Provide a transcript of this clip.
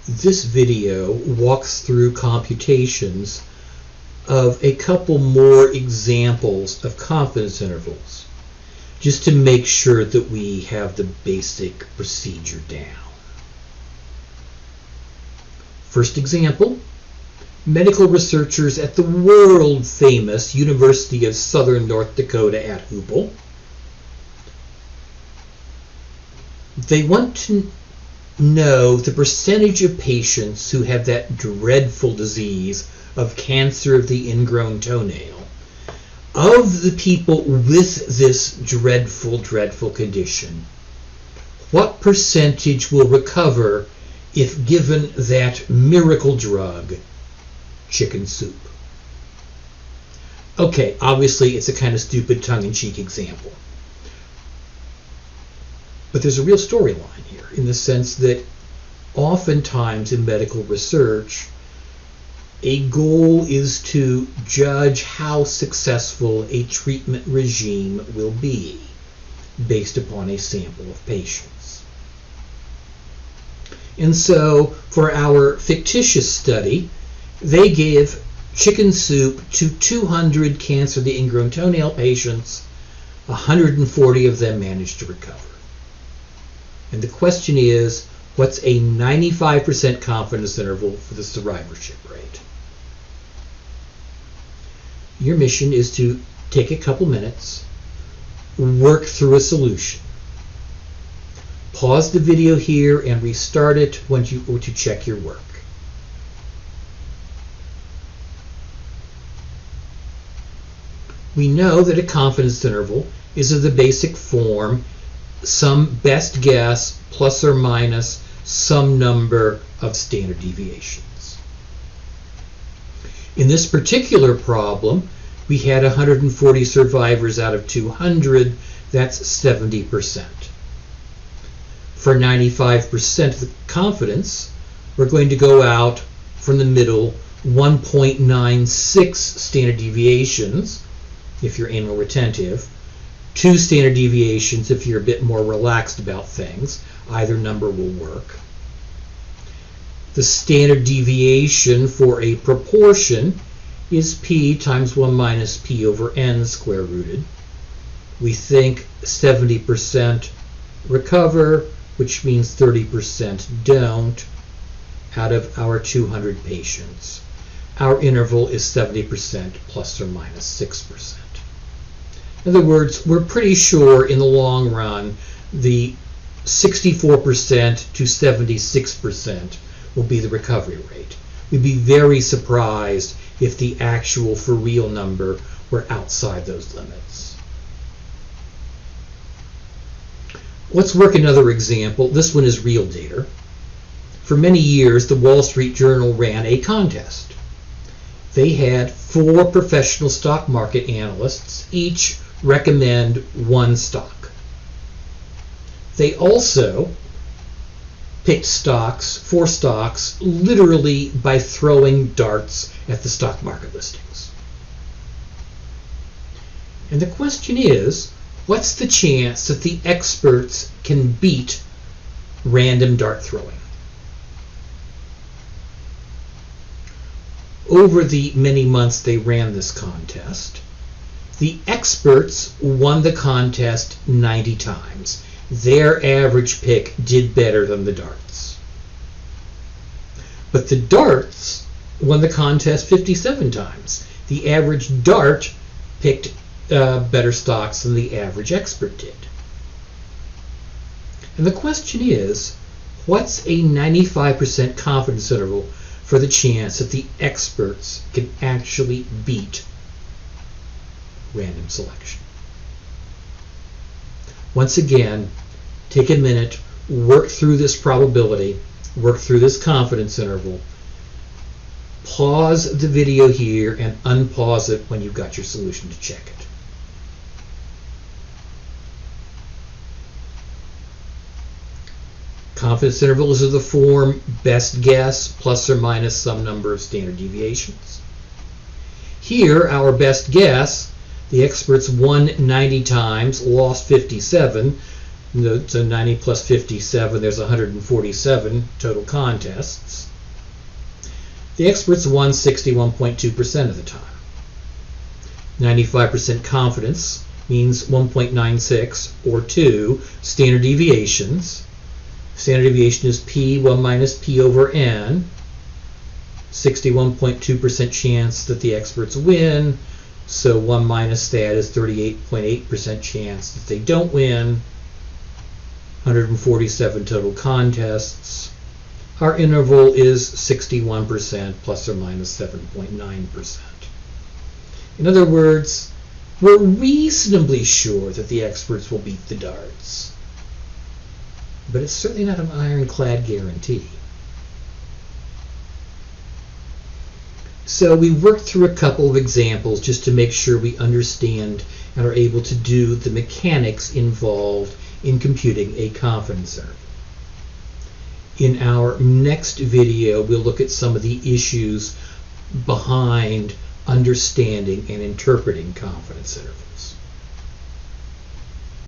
This video walks through computations of a couple more examples of confidence intervals, just to make sure that we have the basic procedure down. First example, medical researchers at the world-famous University of Southern North Dakota at Hoople. They want to know the percentage of patients who have that dreadful disease of cancer of the ingrown toenail. Of the people with this dreadful condition, what percentage will recover if given that miracle drug, chicken soup? Okay, obviously it's a kind of stupid tongue-in-cheek example. But there's a real storyline here, in the sense that oftentimes in medical research, a goal is to judge how successful a treatment regime will be based upon a sample of patients. And so, for our fictitious study, they gave chicken soup to 200 cancer of the ingrown toenail patients. 140 of them managed to recover. And the question is, what's a 95% confidence interval for the survivorship rate? Your mission is to take a couple minutes, work through a solution. Pause the video here and restart it when you check your work. We know that a confidence interval is of the basic form some best guess plus or minus some number of standard deviations. In this particular problem, we had 140 survivors out of 200. That's 70%. For 95% of the confidence, we're going to go out from the middle 1.96 standard deviations if you're anal retentive, 2 standard deviations if you're a bit more relaxed about things. Either number will work. The standard deviation for a proportion is p times 1 minus p over n square rooted. We think 70% recover, which means 30% don't, out of our 200 patients. Our interval is 70% plus or minus 6%. In other words, we're pretty sure in the long run the 64% to 76% will be the recovery rate. We'd be very surprised if the actual for real number were outside those limits. Let's work another example. This one is real data. For many years, the Wall Street Journal ran a contest. They had 4 professional stock market analysts each recommend one stock. They also picked 4 stocks, literally by throwing darts at the stock market listings. And the question is, what's the chance that the experts can beat random dart throwing? Over the many months they ran this contest, the experts won the contest 90 times. Their average pick did better than the darts. But the darts won the contest 57 times. The average dart picked better stocks than the average expert did. And the question is, what's a 95% confidence interval for the chance that the experts can actually beat random selection? Once again, take a minute, work through this probability, work through this confidence interval, pause the video here and unpause it when you've got your solution to check it. Confidence intervals are the form best guess plus or minus some number of standard deviations. Here, our best guess, the experts won 90 times, lost 57. So 90 plus 57, there's 147 total contests. The experts won 61.2% of the time. 95% confidence means 1.96 or 2 standard deviations. Standard deviation is p, 1 minus p over n. 61.2% chance that the experts win, so 1 minus that is 38.8% chance that they don't win. 147 total contests. Our interval is 61% plus or minus 7.9%. In other words, we're reasonably sure that the experts will beat the darts. But it's certainly not an ironclad guarantee. So we worked through a couple of examples just to make sure we understand and are able to do the mechanics involved in computing a confidence interval. In our next video, we'll look at some of the issues behind understanding and interpreting confidence intervals.